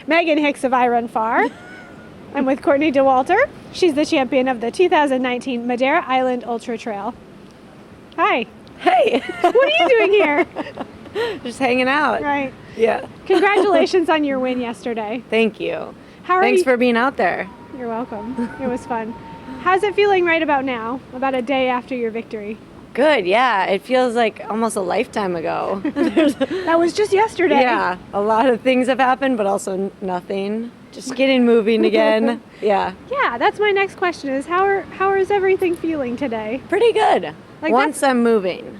Megan Hicks of I Run Far. I'm with Courtney Dauwalter. She's the champion of the 2019 Madeira Island Ultra-Trail. Hi. Hey. What are you doing here? Just hanging out. Right. Yeah. Congratulations on your win yesterday. Thank you. Thanks for being out there. You're welcome. It was fun. How's it feeling right about now, about a day after your victory? Good, yeah. It feels like almost a lifetime ago. That was just yesterday. Yeah. A lot of things have happened, but also nothing. Just getting moving again. Yeah. Yeah, that's my next question is how is everything feeling today? Pretty good. Like Once I'm moving.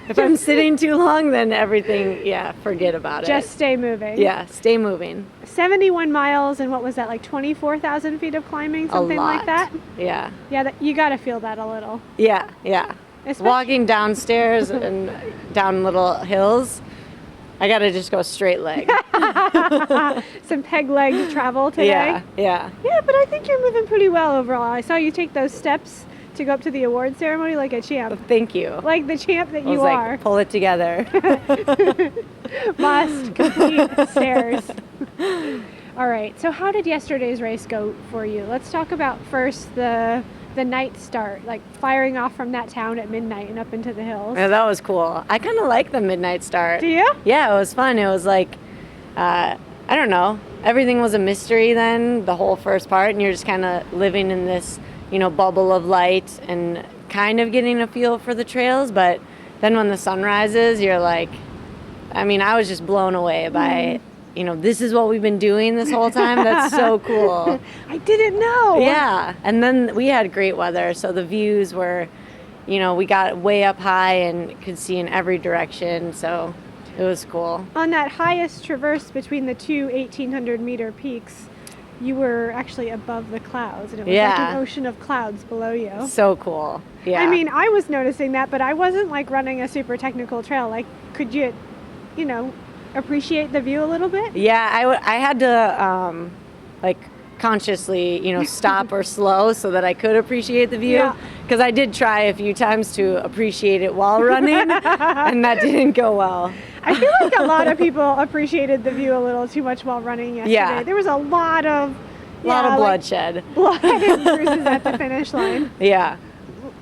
If I'm sitting too long, then everything, forget about it. Just stay moving. Yeah, stay moving. 71 miles and what was that, like 24,000 feet of climbing, something a lot. like that? Yeah. Yeah, you got to feel that a little. Yeah. Especially Walking downstairs and down little hills, I got to just go straight leg. some peg leg travel today. Yeah. Yeah, but I think you're moving pretty well overall. I saw you take those steps to go up to the award ceremony like a champ. Thank you. Like the champ that I was you are. Pull it together. Must complete stairs. All right. So how did yesterday's race go for you? Let's talk about first the night start, like firing off from that town at midnight and up into the hills. Yeah, that was cool. I kind of like the midnight start. Do you? Yeah, it was fun. It was like, I don't know. Everything was a mystery then, the whole first part, and you're just kind of living in this, bubble of light and kind of getting a feel for the trails. But then when the sun rises, you're like, I was just blown away by, this is what we've been doing this whole time. That's so cool. I didn't know. Yeah. And then we had great weather. So the views were, we got way up high and could see in every direction. So it was cool. On that highest traverse between the two 1,800 meter peaks, you were actually above the clouds, and it was like an ocean of clouds below you. So cool. Yeah. I was noticing that, but I wasn't like running a super technical trail. Like, could you, appreciate the view a little bit? Yeah, I had to consciously, stop or slow so that I could appreciate the view. Because I did try a few times to appreciate it while running, and that didn't go well. I feel like a lot of people appreciated the view a little too much while running yesterday. Yeah. There was a lot of bloodshed. Blood and bruises at the finish line. Yeah.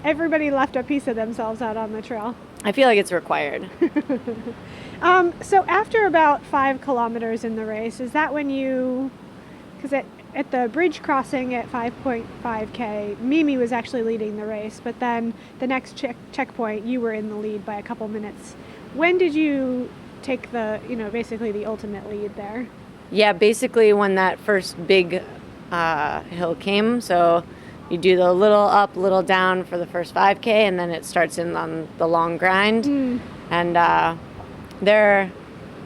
Everybody left a piece of themselves out on the trail. I feel like it's required. So after about 5 kilometers in the race, is that when because at the bridge crossing at 5.5K, Mimi was actually leading the race, but then the next checkpoint, you were in the lead by a couple minutes. When did you take basically the ultimate lead there? Yeah, basically when that first big hill came. So you do the little up, little down for the first 5K, and then it starts in on the long grind. And there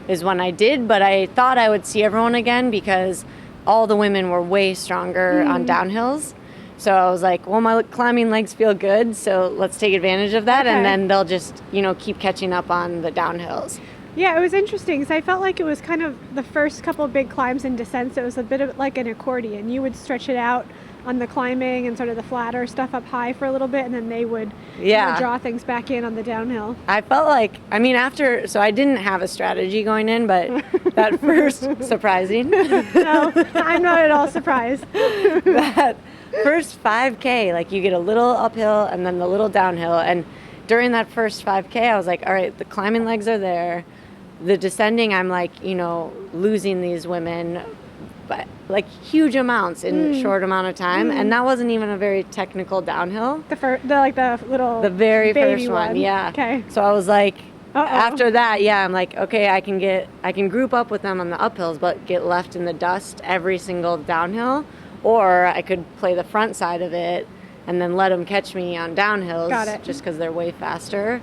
is when I did, but I thought I would see everyone again because all the women were way stronger on downhills. So I was like, well, my climbing legs feel good, so let's take advantage of that. Okay. And then they'll just, keep catching up on the downhills. Yeah, it was interesting because I felt like it was kind of the first couple big climbs and descents. It was a bit of like an accordion. You would stretch it out on the climbing and sort of the flatter stuff up high for a little bit, and then they would draw things back in on the downhill. I felt like, so I didn't have a strategy going in, but that first, surprising. No, I'm not at all surprised. That first 5K, you get a little uphill and then the little downhill. And during that first 5K, I was like, all right, the climbing legs are there. The descending, I'm losing these women, but huge amounts in short amount of time. And that wasn't even a very technical downhill. The very baby first one. Yeah. Okay. So I was like, after that, I'm like, okay, I can group up with them on the uphills, but get left in the dust every single downhill. Or I could play the front side of it and then let them catch me on downhills. Got it. Just because they're way faster.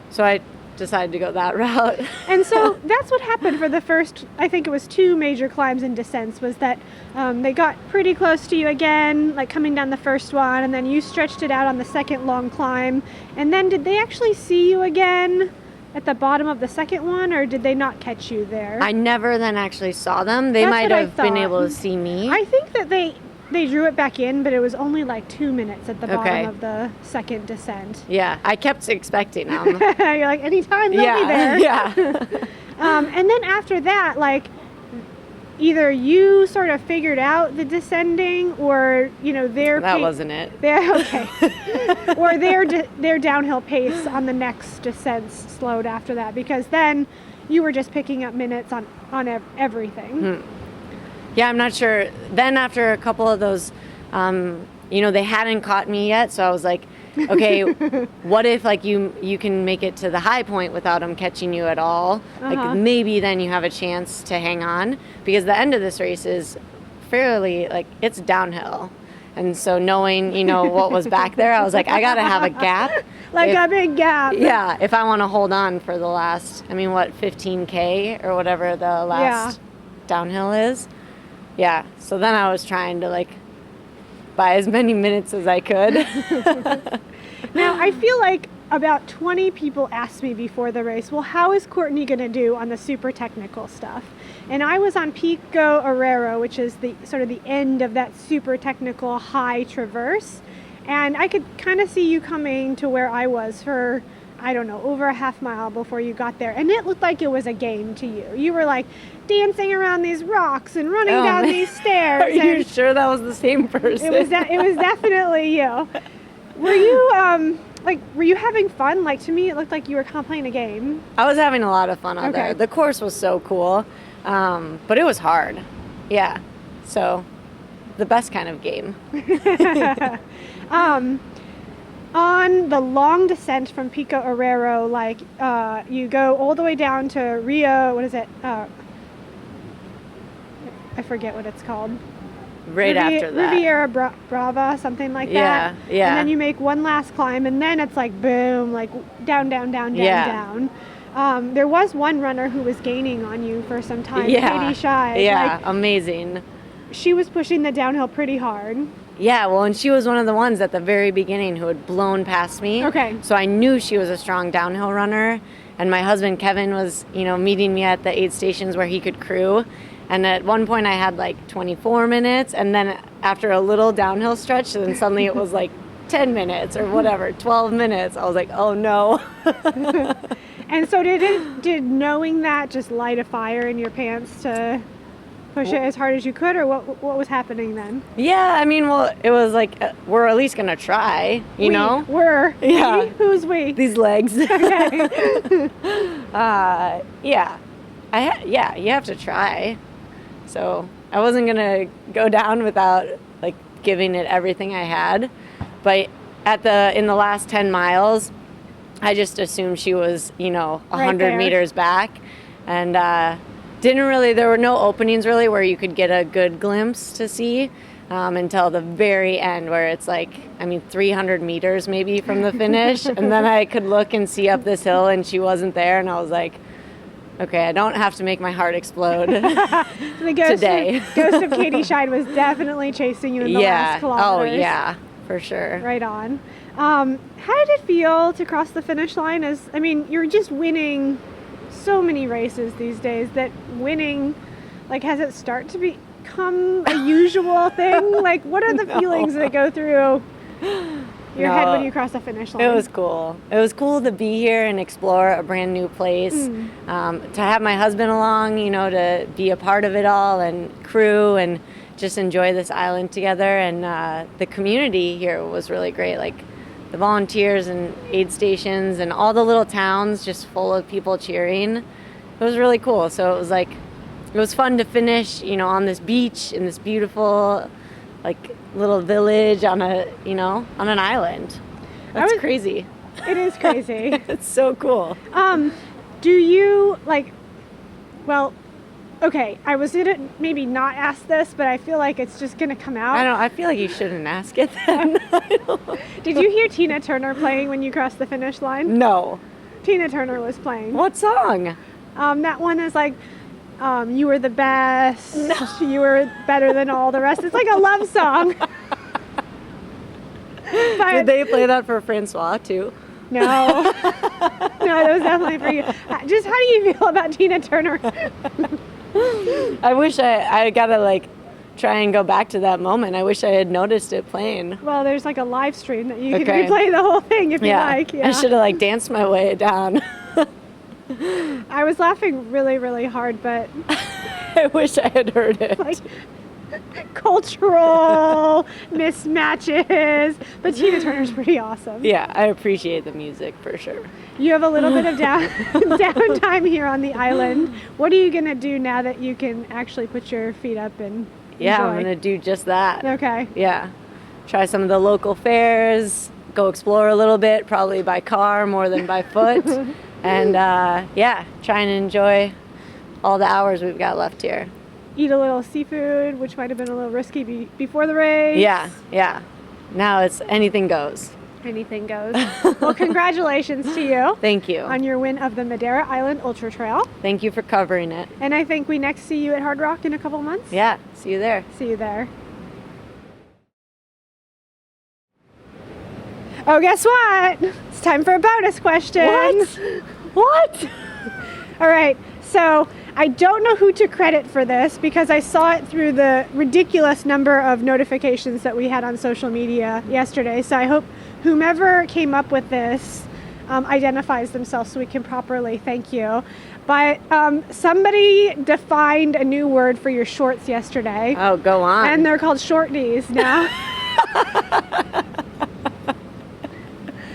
So I decided to go that route. And so that's what happened for the first, I think it was 2 major climbs and descents, was that they got pretty close to you again, coming down the first one, and then you stretched it out on the second long climb. And then did they actually see you again at the bottom of the second one, or did they not catch you there? I never then actually saw them. They might have been able to see me. I think that they drew it back in, but it was only 2 minutes at the bottom of the second descent. Yeah, I kept expecting them. You're like, anytime they'll be there. Yeah. And then after that, either you sort of figured out the descending, or That wasn't it. Okay. Or their downhill pace on the next descents slowed after that, because then you were just picking up minutes on everything. Yeah, I'm not sure. Then after a couple of those, they hadn't caught me yet, so I was like, okay, what if like you can make it to the high point without them catching you at all? Like maybe then you have a chance to hang on, because the end of this race is fairly like it's downhill. And so knowing, what was back there, I was like, I got to have a gap. A big gap. Yeah, if I want to hold on for the last, 15K or whatever the last downhill is. Yeah, so then I was trying to like buy as many minutes as I could. Now, I feel like about 20 people asked me before the race, well, how is Courtney going to do on the super technical stuff? And I was on Pico Arrero, which is the sort of the end of that super technical high traverse. And I could kind of see you coming to where I was for, I don't know, over a half mile before you got there. And it looked like it was a game to you. You were like dancing around these rocks and running down these stairs. Are you sure that was the same person? It was definitely you. Were you were you having fun? Like, to me, it looked like you were kind of playing a game. I was having a lot of fun out there. The course was so cool, but it was hard. Yeah, so the best kind of game. On the long descent from Pico Arrero, you go all the way down to Rio. What is it? I forget what it's called. After that. Riviera Brava, something like that. Yeah. And then you make one last climb, and then it's like boom, like down. There was one runner who was gaining on you for some time, Katie Scheid. Yeah, amazing. She was pushing the downhill pretty hard. Yeah, well, and she was one of the ones at the very beginning who had blown past me. Okay. So I knew she was a strong downhill runner. And my husband, Kevin, was, meeting me at the aid stations where he could crew. And at one point I had like 24 minutes. And then after a little downhill stretch, then suddenly it was like 10 minutes or whatever, 12 minutes. I was like, oh no. And so did knowing that just light a fire in your pants to push it as hard as you could, or what was happening then? Yeah, it was like, we're at least going to try, you know? We're. Yeah. We? Who's we? These legs. Okay. Yeah. You have to try. So I wasn't going to go down without like giving it everything I had. But in the last 10 miles, I just assumed she was, 100 meters back. And there were no openings really where you could get a good glimpse to see until the very end, where it's like, 300 meters maybe from the finish. And then I could look and see up this hill and she wasn't there. And I was like, okay, I don't have to make my heart explode the today. Ghost of Katie Scheid was definitely chasing you in the last kilometers. Oh, yeah, for sure. Right on. How did it feel to cross the finish line? You're just winning so many races these days that winning, has it start to become a usual thing? What are the feelings that go through your head when you cross the finish line? It was cool. It was cool to be here and explore a brand new place. To have my husband along, to be a part of it all and crew and just enjoy this island together. And the community here was really great. The volunteers and aid stations and all the little towns just full of people cheering. It was really cool. So it was fun to finish, on this beach in this beautiful, little village on an island. That's crazy. It is crazy. It's so cool. Do you okay, I was gonna maybe not ask this, but I feel like it's just gonna come out. I feel like you shouldn't ask it then. Did you hear Tina Turner playing when you crossed the finish line? No. Tina Turner was playing. What song? That one is you were the best. No. You were better than all the rest. It's like a love song. Did they play that for Francois too? No. No, that was definitely for you. Just how do you feel about Tina Turner? I wish I gotta try and go back to that moment. I wish I had noticed it playing. Well, there's a live stream that you can replay the whole thing if you like. Yeah. I should have danced my way down. I was laughing really, really hard, but I wish I had heard it. Like cultural mismatches. But Tina Turner's pretty awesome. Yeah, I appreciate the music for sure. You have a little bit of downtime here on the island. What are you going to do now that you can actually put your feet up and Yeah, I'm enjoy? going to do just that. Okay. Yeah. Try some of the local fairs, go explore a little bit, probably by car more than by foot. And yeah, try and enjoy all the hours we've got left here. Eat a little seafood, which might have been a little risky before the race. Yeah. Now it's anything goes. Anything goes. Well, congratulations to you Thank you. on your win of the Madeira Island Ultra-Trail. Thank you for covering it. And I think we next see you at Hard Rock in a couple months. Yeah, see you there. See you there. Oh, guess what? It's time for a bonus question. What? All right, so I don't know who to credit for this because I saw it through the ridiculous number of notifications that we had on social media yesterday. So I hope whomever came up with this identifies themselves so we can properly thank you. But somebody defined a new word for your shorts yesterday. Oh, go on. And they're called short knees now.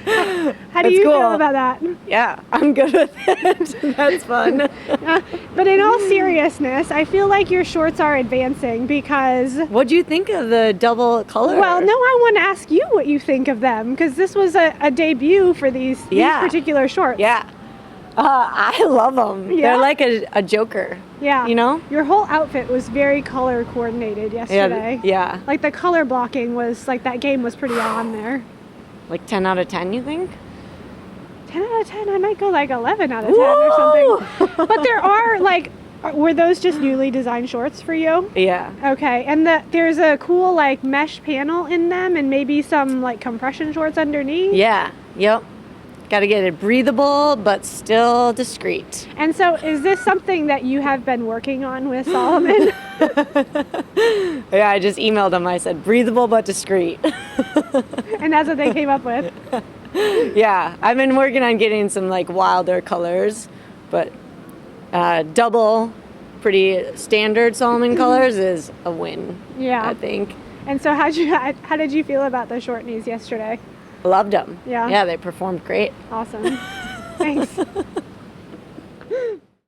How do That's you cool. feel about that? Yeah, I'm good with it. That's fun. But in all seriousness, I feel like your shorts are advancing because... What'd you think of the double color? Well, no, I want to ask you what you think of them because this was a debut for these particular shorts. Yeah. I love them. Yeah? They're like a joker. Yeah. You know? Your whole outfit was very color coordinated yesterday. Yeah. Like the color blocking was like that game was pretty on there. Like 10 out of 10, you think? 10 out of 10, I might go like 11 out of 10 or something. But there are like, were those just newly designed shorts for you? Yeah. Okay, and there's a cool like mesh panel in them and maybe some like compression shorts underneath. Yeah. Yep. Got to get it breathable, but still discreet. And so is this something that you have been working on with Solomon? Yeah, I just emailed him. I said, breathable but discreet. And that's what they came up with. Yeah, I've been working on getting some like wilder colors, but double, pretty standard Solomon colors is a win. Yeah. I think. And so how did you feel about the short knees yesterday? Loved them. Yeah. Yeah, they performed great. Awesome. Thanks.